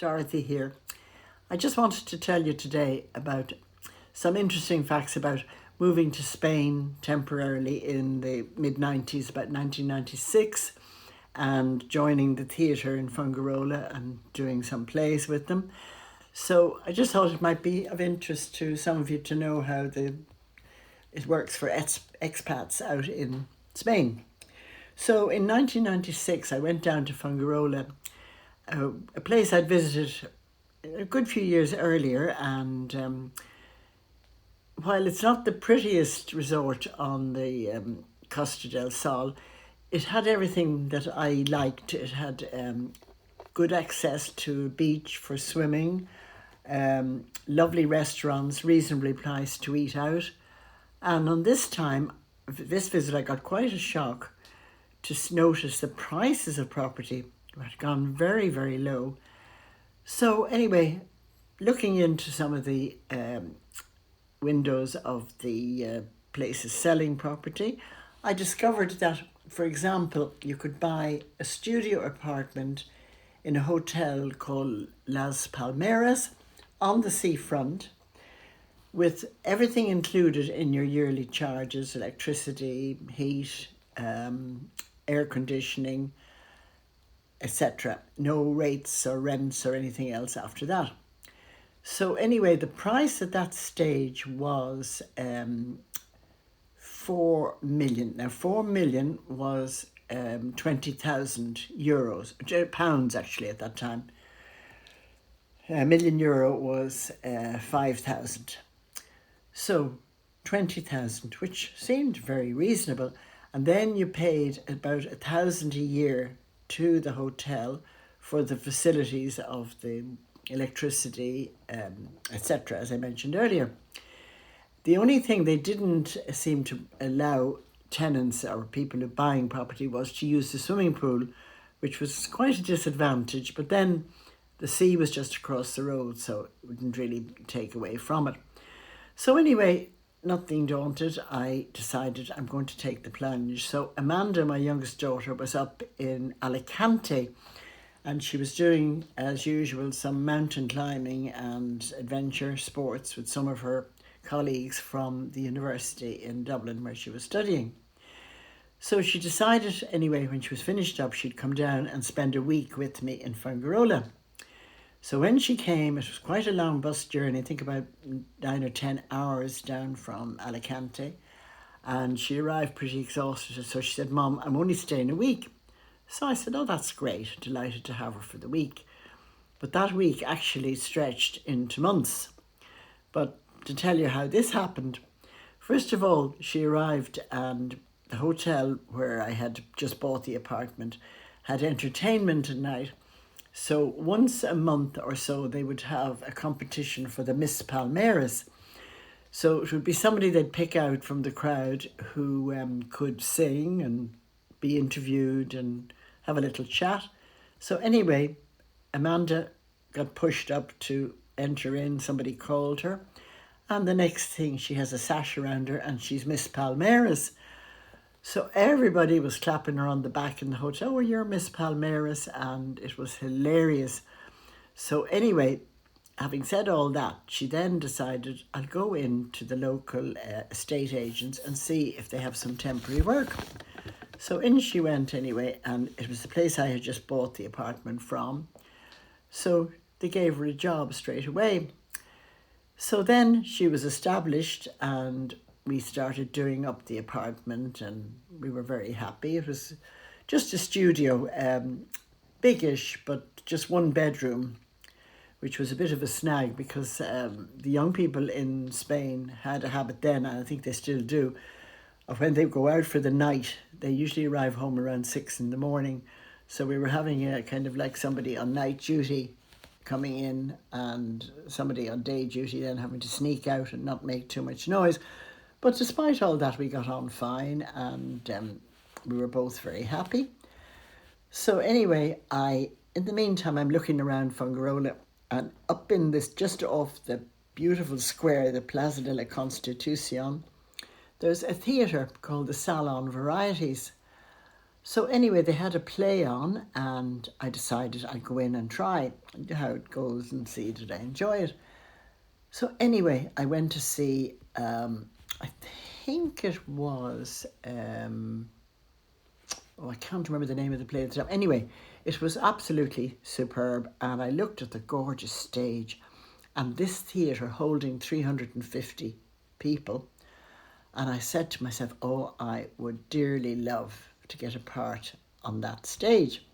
Dorothy here. I just wanted to tell you today about some interesting facts about moving to Spain temporarily in the mid-90s, about 1996, and joining the theatre in Fungarola and doing some plays with them. So I just thought it might be of interest to some of you to know how it works for expats out in Spain. So in 1996, I went down to Fungarola, a place I'd visited a good few years earlier, and while it's not the prettiest resort on the Costa del Sol, it had everything that I liked. It had good access to a beach for swimming, lovely restaurants, reasonably priced to eat out. And on this visit, I got quite a shock to notice the prices of property had gone very, very low. So anyway, looking into some of the windows of the places selling property, I discovered that, for example, you could buy a studio apartment in a hotel called Las Palmeras on the seafront, with everything included in your yearly charges: electricity, heat, air conditioning, etc. No rates or rents or anything else after that. So anyway, the price at that stage was 4 million. Now 4 million was 20,000 euros, pounds actually at that time. €1 million was 5,000. So 20,000, which seemed very reasonable. And then you paid about 1,000 a year to the hotel for the facilities of the electricity, etc., as I mentioned earlier. The only thing they didn't seem to allow tenants or people who are buying property was to use the swimming pool, which was quite a disadvantage. But then the sea was just across the road, so it wouldn't really take away from it. So anyway, not being daunted, I decided I'm going to take the plunge. So Amanda, my youngest daughter, was up in Alicante, and she was doing, as usual, some mountain climbing and adventure sports with some of her colleagues from the university in Dublin where she was studying. So she decided anyway, when she was finished up, she'd come down and spend a week with me in Fungarola. So when she came, it was quite a long bus journey, I think about 9 or 10 hours down from Alicante. And she arrived pretty exhausted. So she said, "Mom, I'm only staying a week." So I said, "Oh, that's great. Delighted to have her for the week." But that week actually stretched into months. But to tell you how this happened, first of all, she arrived and the hotel where I had just bought the apartment had entertainment at night. So once a month or so, they would have a competition for the Miss Palmeras. So it would be somebody they'd pick out from the crowd who could sing and be interviewed and have a little chat. So anyway, Amanda got pushed up to enter in. Somebody called her. And the next thing, she has a sash around her and she's Miss Palmeras. So everybody was clapping her on the back in the hotel. "Oh, you're Miss Palmeras," and it was hilarious. So anyway, having said all that, she then decided, I'll go into the local estate agents and see if they have some temporary work. So in she went anyway, and it was the place I had just bought the apartment from. So they gave her a job straight away. So then she was established and we started doing up the apartment and we were very happy. It was just a studio, biggish, but just one bedroom, which was a bit of a snag because the young people in Spain had a habit then, and I think they still do, of when they go out for the night, they usually arrive home around 6 a.m. So we were having a kind of like somebody on night duty coming in and somebody on day duty then having to sneak out and not make too much noise. But despite all that, we got on fine and we were both very happy. So anyway, in the meantime, I'm looking around Fungarola, and up in this, just off the beautiful square, the Plaza de la Constitución, there's a theatre called the Salon Varieties. So anyway, they had a play on, and I decided I'd go in and try how it goes and see did I enjoy it. So anyway, I went to see, I think it was, I can't remember the name of the play at the time. Anyway, it was absolutely superb, and I looked at the gorgeous stage, and this theatre holding 350 people, and I said to myself, oh, I would dearly love to get a part on that stage.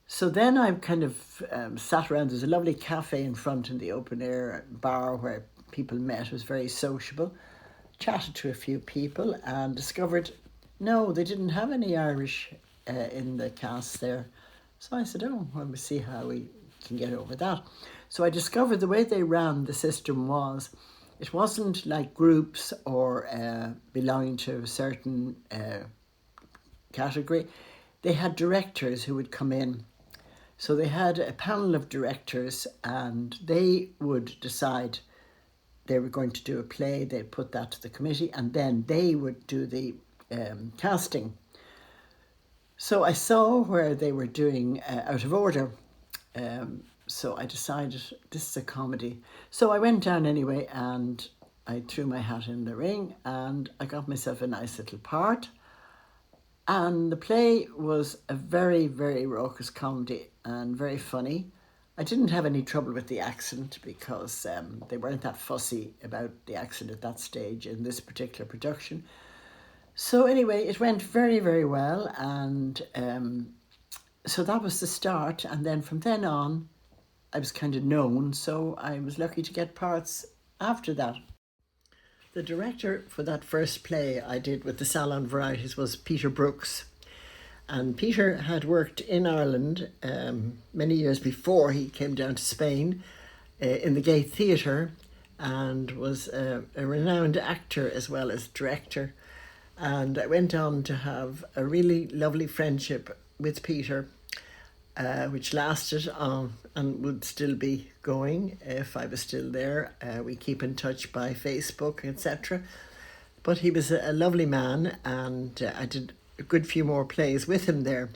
So then I kind of sat around. There's a lovely cafe in front in the open air bar where people met. It was very sociable. Chatted to a few people and discovered, no, they didn't have any Irish in the cast there. So I said, oh, well, we'll see how we can get over that. So I discovered the way they ran the system was, it wasn't like groups or belonging to a certain category. They had directors who would come in. So they had a panel of directors, and they would decide they were going to do a play. They'd put that to the committee, and then they would do the casting. So I saw where they were doing out of order. So I decided this is a comedy. So I went down anyway, and I threw my hat in the ring, and I got myself a nice little part. And the play was a very, very raucous comedy and very funny. I didn't have any trouble with the accent because they weren't that fussy about the accent at that stage in this particular production. So anyway, it went very, very well, and so that was the start. And then from then on, I was kind of known, so I was lucky to get parts after that. The director for that first play I did with the Salon Varieties was Peter Brooks. And Peter had worked in Ireland many years before he came down to Spain in the Gay Theatre, and was a renowned actor as well as director. And I went on to have a really lovely friendship with Peter, which lasted on and would still be going if I was still there. We keep in touch by Facebook, etc. But he was a lovely man, and I did a good few more plays with him there.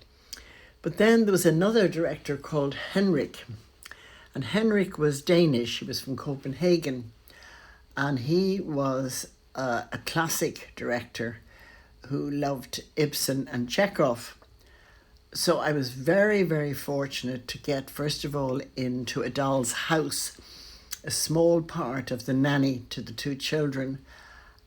But then there was another director called Henrik, and Henrik was Danish. He was from Copenhagen, and he was a classic director who loved Ibsen and Chekhov. So I was very, very fortunate to get, first of all, into A Doll's House, a small part of the nanny to the two children,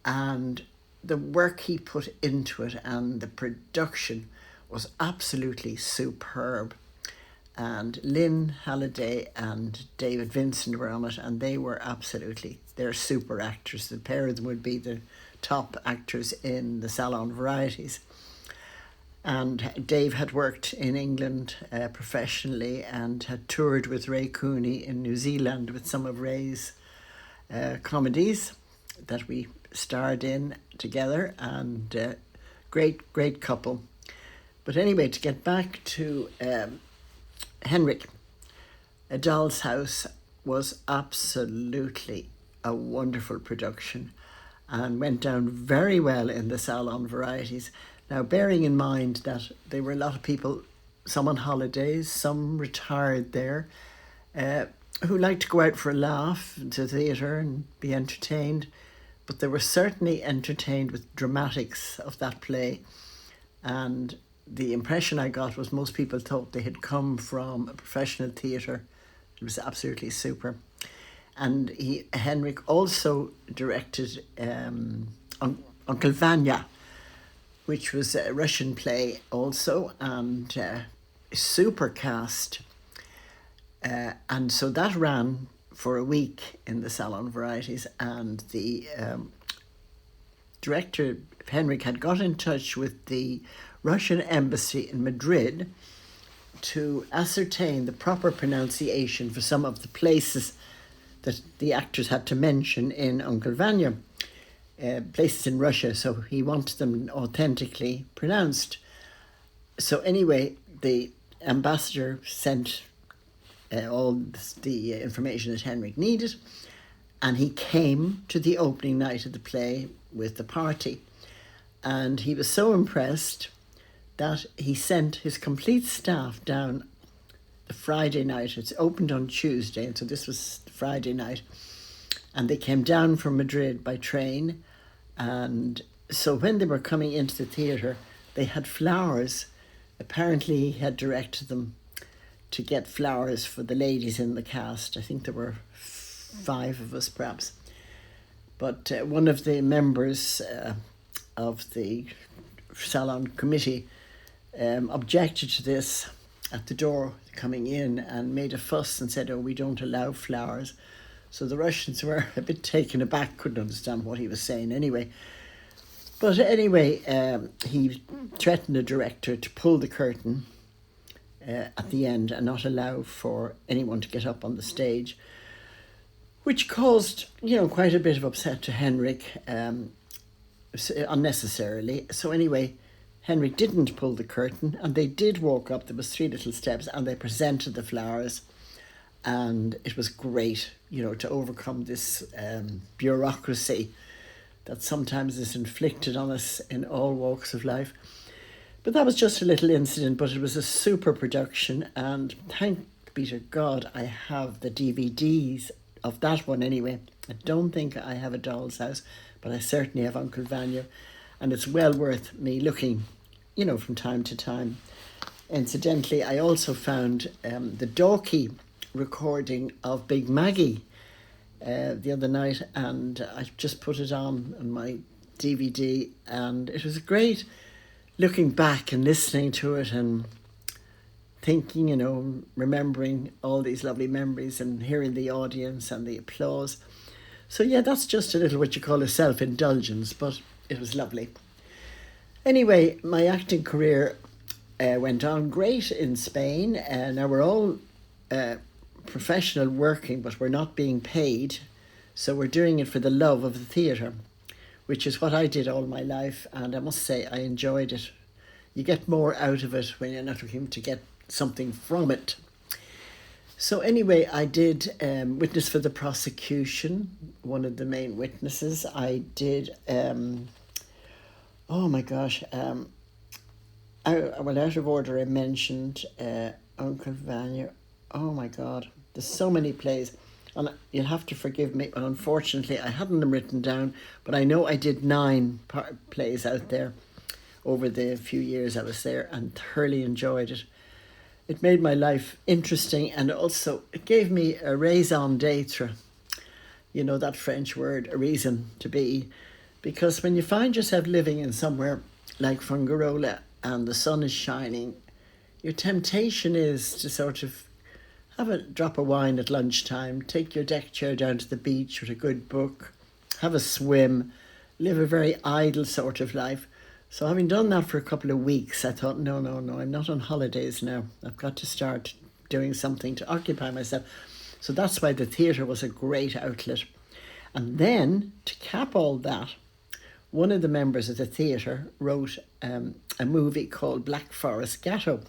and the work he put into it and the production was absolutely superb. And Lynn Halliday and David Vincent were on it, and they're super actors. The pair of them would be the top actors in the Salon Varieties. And Dave had worked in England professionally and had toured with Ray Cooney in New Zealand with some of Ray's comedies that we starred in together, and great couple. But anyway, to get back to Henrik, A Doll's House was absolutely a wonderful production and went down very well in the Salon Varieties. Now, bearing in mind that there were a lot of people, some on holidays, some retired there, who liked to go out for a laugh to theatre and be entertained, but they were certainly entertained with dramatics of that play. And the impression I got was most people thought they had come from a professional theatre. It was absolutely super. And Henrik also directed Uncle Vanya, which was a Russian play also, and super cast. And so that ran for a week in the Salon Varieties, and the director, Henrik, had got in touch with the Russian embassy in Madrid to ascertain the proper pronunciation for some of the places that the actors had to mention in Uncle Vanya. Places in Russia, so he wanted them authentically pronounced. So anyway, the ambassador sent all the information that Henrik needed, and he came to the opening night of the play with the party, and he was so impressed that he sent his complete staff down the Friday night. It's opened on Tuesday, and so this was Friday night. And they came down from Madrid by train. And so when they were coming into the theatre, they had flowers. Apparently he had directed them to get flowers for the ladies in the cast. I think there were 5 of us perhaps. But one of the members of the salon committee objected to this at the door coming in and made a fuss and said, oh, we don't allow flowers. So the Russians were a bit taken aback, couldn't understand what he was saying anyway. But anyway, he threatened the director to pull the curtain at the end and not allow for anyone to get up on the stage, which caused, quite a bit of upset to Henrik unnecessarily. So anyway, Henrik didn't pull the curtain, and they did walk up. There was 3 little steps, and they presented the flowers, and it was great, to overcome this bureaucracy that sometimes is inflicted on us in all walks of life. But that was just a little incident, but it was a super production, and thank be to God I have the DVDs of that one anyway. I don't think I have A Doll's House, but I certainly have Uncle Vanya, and it's well worth me looking, from time to time. Incidentally, I also found the Dorothy recording of Big Maggie the other night, and I just put it on my DVD, and it was great looking back and listening to it and thinking, remembering all these lovely memories and hearing the audience and the applause. So yeah, that's just a little what you call a self-indulgence, but it was lovely. Anyway, my acting career went on great in Spain. Now we're all professional working, but we're not being paid. So we're doing it for the love of the theatre, which is what I did all my life. And I must say, I enjoyed it. You get more out of it when you're not looking to get something from it. So anyway, I did witness for the prosecution, one of the main witnesses. I did, oh my gosh, out of order I mentioned Uncle Vanya. Oh my God, there's so many plays. And you'll have to forgive me, but unfortunately I hadn't them written down, but I know I did 9 plays out there over the few years I was there, and thoroughly enjoyed it. It made my life interesting, and also it gave me a raison d'etre, that French word, a reason to be, because when you find yourself living in somewhere like Fungarola and the sun is shining, your temptation is to sort of have a drop of wine at lunchtime, take your deck chair down to the beach with a good book, have a swim, live a very idle sort of life. So having done that for a couple of weeks, I thought, no, I'm not on holidays now. I've got to start doing something to occupy myself. So that's why the theatre was a great outlet. And then, to cap all that, one of the members of the theatre wrote a movie called Black Forest Ghetto.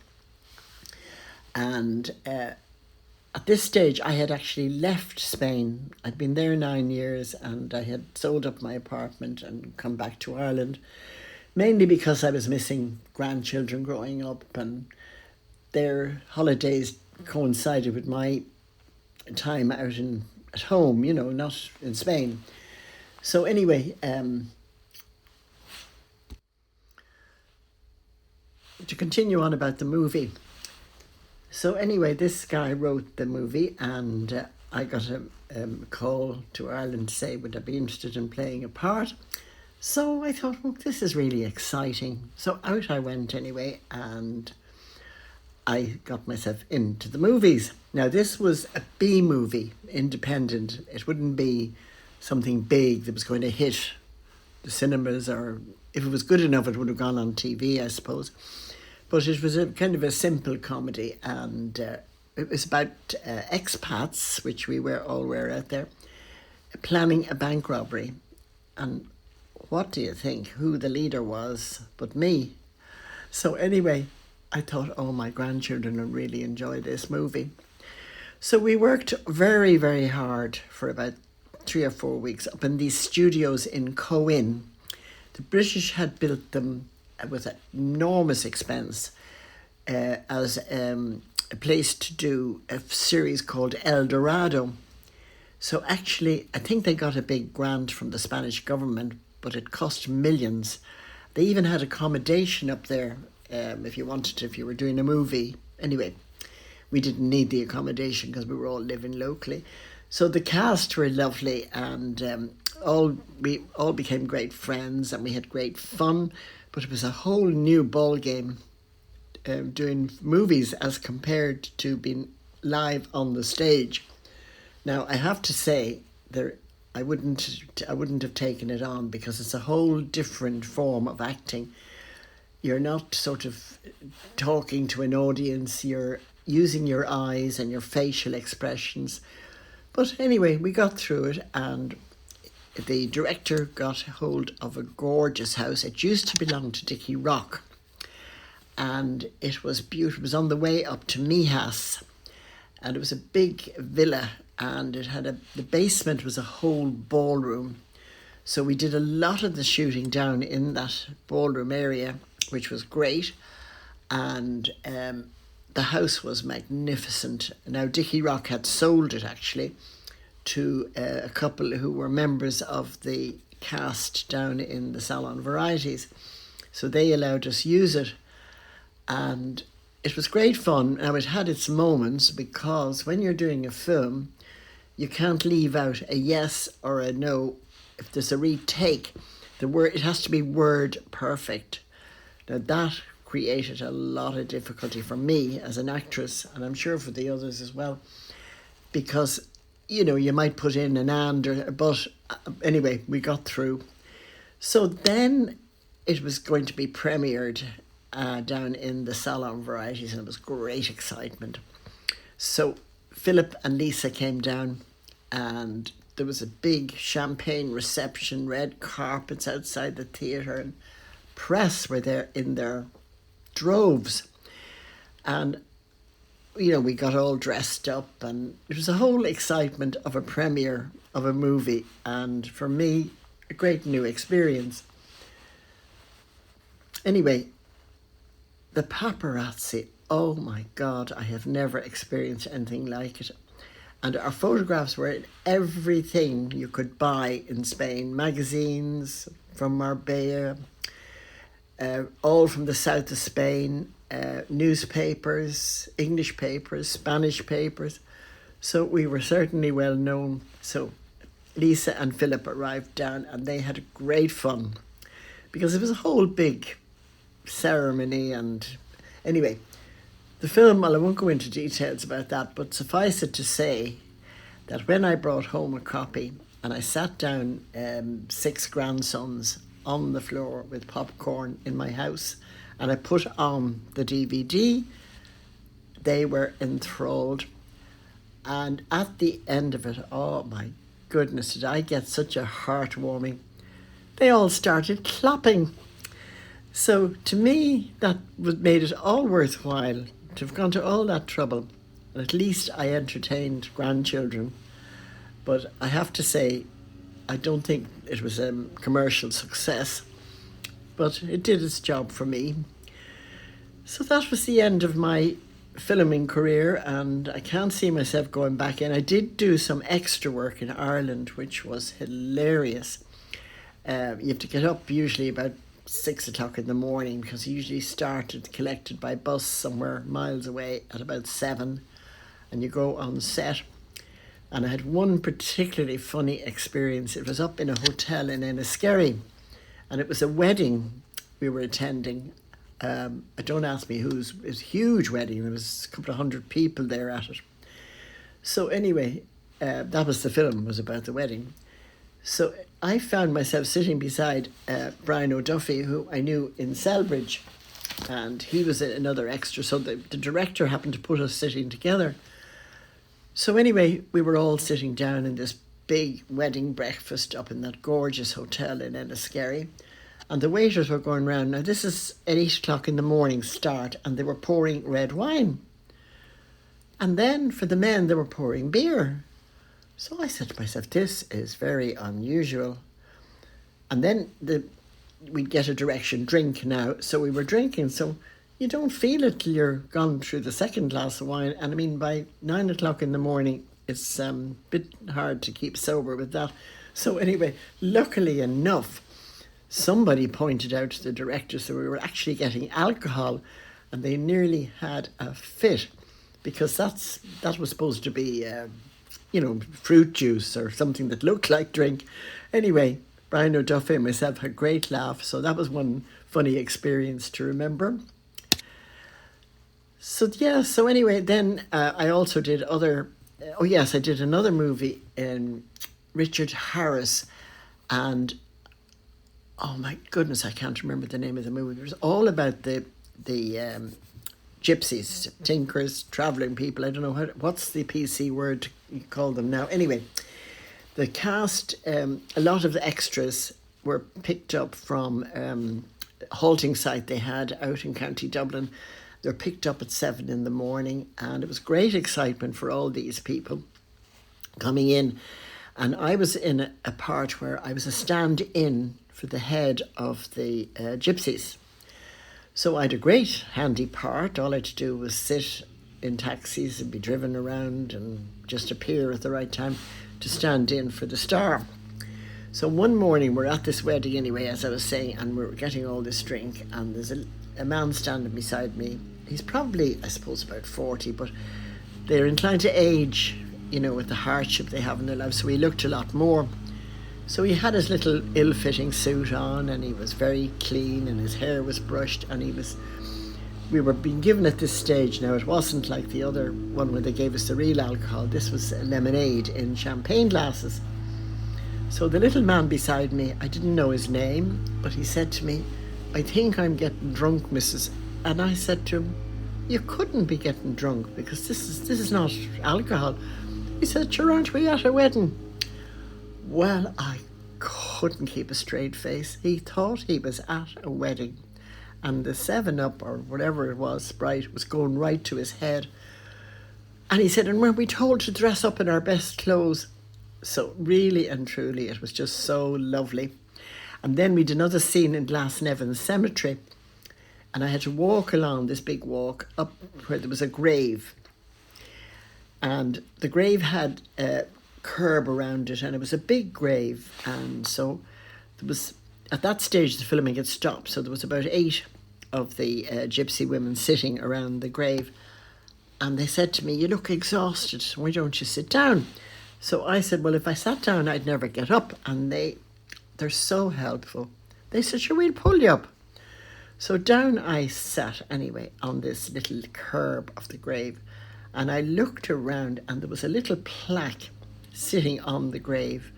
And at this stage, I had actually left Spain. I'd been there 9 years, and I had sold up my apartment and come back to Ireland, mainly because I was missing grandchildren growing up, and their holidays coincided with my time out at home, not in Spain. So anyway, to continue on about the movie. So anyway, this guy wrote the movie, and I got a call to Ireland to say, would I be interested in playing a part? So I thought, well, this is really exciting. So out I went anyway, and I got myself into the movies. Now, this was a B movie, independent. It wouldn't be something big that was going to hit the cinemas, or if it was good enough, it would have gone on TV, I suppose. But it was a kind of a simple comedy, and it was about expats, which we all were out there, planning a bank robbery. And what do you think? Who the leader was but me? So anyway, I thought, oh, my grandchildren will really enjoy this movie. So we worked very, very hard for about 3 or 4 weeks up in these studios in Coin. The British had built them with enormous expense as a place to do a series called El Dorado. So actually, I think they got a big grant from the Spanish government, but it cost millions. They even had accommodation up there if you wanted to, if you were doing a movie. Anyway, we didn't need the accommodation because we were all living locally. So the cast were lovely, and we all became great friends, and we had great fun. But it was a whole new ball game doing movies as compared to being live on the stage. Now I have to say I wouldn't have taken it on because it's a whole different form of acting. You're not sort of talking to an audience, you're using your eyes and your facial expressions. But anyway, we got through it, and the director got hold of a gorgeous house. It used to belong to Dickie Rock, and it was beautiful. It was on the way up to Mijas, and it was a big villa, and it had the basement was a whole ballroom. So we did a lot of the shooting down in that ballroom area, which was great. And the house was magnificent. Now, Dickie Rock had sold it actually to a couple who were members of the cast down in the Salon Varieties. So they allowed us use it. And it was great fun. Now, it had its moments because when you're doing a film, you can't leave out a yes or a no. If there's a retake, it has to be word perfect. Now that created a lot of difficulty for me as an actress, and I'm sure for the others as well, because you might put in an and or but. Anyway, we got through. So then it was going to be premiered down in the Salon Varieties, and it was great excitement. So Philip and Lisa came down, and there was a big champagne reception, red carpets outside the theatre, and press were there in their droves. And, we got all dressed up, and it was a whole excitement of a premiere of a movie, and for me, a great new experience. Anyway, the paparazzi, oh my God, I have never experienced anything like it. And our photographs were in everything you could buy in Spain. Magazines from Marbella, all from the south of Spain, newspapers, English papers, Spanish papers. So we were certainly well known. So Lisa and Philip arrived down, and they had great fun because it was a whole big ceremony. And anyway, the film, well, I won't go into details about that, but suffice it to say that when I brought home a copy and I sat down 6 grandsons on the floor with popcorn in my house and I put on the DVD, they were enthralled. And at the end of it, oh my goodness, did I get such a heartwarming. They all started clapping. So to me, that made it all worthwhile to have gone to all that trouble. And at least I entertained grandchildren. But I have to say, I don't think it was a commercial success, but it did its job for me. So that was the end of my filming career, and I can't see myself going back in. I did do some extra work in Ireland, which was hilarious. You have to get up usually about 6 o'clock in the morning because you usually started collected by bus somewhere miles away at about 7, and you go on set. And I had one particularly funny experience. It was up in a hotel in Enniskerry, and it was a wedding we were attending. Don't ask me whose. It was a huge wedding. There was a couple of 100 people there at it. So anyway, that was the film, was about the wedding. So I found myself sitting beside Brian O'Duffy, who I knew in Selbridge, and he was another extra. So the director happened to put us sitting together. So anyway, we were all sitting down in this big wedding breakfast up in that gorgeous hotel in Enniskerry. And the waiters were going round. Now this is at 8 o'clock in the morning start, and they were pouring red wine. And then for the men, they were pouring beer. So I said to myself, this is very unusual. And then the we'd get a direction, drink now. So we were drinking. So you don't feel it till you're gone through the second glass of wine. And I mean, by 9 o'clock in the morning, it's a bit hard to keep sober with that. So anyway, luckily enough, somebody pointed out to the director, so we were actually getting alcohol, and they nearly had a fit, because that was supposed to be, fruit juice or something that looked like drink. Anyway, Brian O'Duffy and myself had a great laugh, so that was one funny experience to remember. So yeah, so anyway, then I also did other. Oh yes, I did another movie in Richard Harris, and oh my goodness, I can't remember the name of the movie. It was all about the gypsies, tinkers, travelling people. I don't know what's the PC word you call them now. Anyway, the cast, a lot of the extras were picked up from a halting site they had out in County Dublin. They were picked up at 7 in the morning, and it was great excitement for all these people coming in. And I was in a part where I was a stand-in for the head of the gypsies. So I had a great handy part. All I had to do was sit in taxis and be driven around and just appear at the right time to stand in for the star. So one morning we're at this wedding anyway, as I was saying, and we're getting all this drink, and there's a man standing beside me. He's probably, I suppose, about 40, but they're inclined to age, with the hardship they have in their lives, so he looked a lot more. So he had his little ill-fitting suit on, and he was very clean, and his hair was brushed, and we were being given at this stage now, it wasn't like the other one where they gave us the real alcohol. This was lemonade in champagne glasses. So the little man beside me, I didn't know his name, but he said to me, "I think I'm getting drunk, Mrs." And I said to him, "You couldn't be getting drunk, because this is not alcohol." He said, "Sure, aren't we at a wedding?" Well, I couldn't keep a straight face. He thought he was at a wedding, and the 7-Up or whatever it was, Sprite, was going right to his head. And he said, "And were we told to dress up in our best clothes?" So really and truly, it was just so lovely. And then we did another scene in Glasnevin Cemetery, and I had to walk along this big walk up where there was a grave. And the grave had a curb around it, and it was a big grave. And so there was, at that stage, the filming had stopped. So there was about 8 of the gypsy women sitting around the grave. And they said to me, "You look exhausted. Why don't you sit down?" So I said, "Well, if I sat down, I'd never get up." And they're so helpful. They said, "Sure, we'll pull you up." So down I sat anyway on this little curb of the grave, and I looked around, and there was a little plaque sitting on the grave,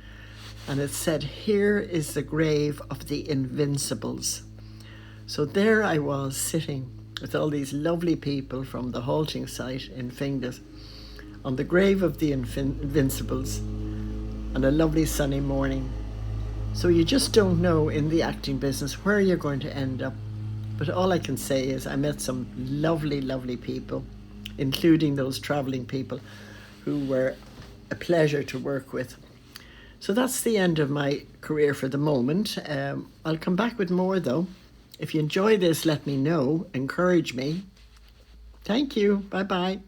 and it said, "Here is the grave of the Invincibles." So there I was sitting with all these lovely people from the halting site in Finglas on the grave of the Invincibles on a lovely sunny morning. So you just don't know in the acting business where you're going to end up. But all I can say is I met some lovely, lovely people, including those travelling people who were a pleasure to work with. So that's the end of my career for the moment. I'll come back with more though. If you enjoy this, let me know. Encourage me. Thank you. Bye-bye.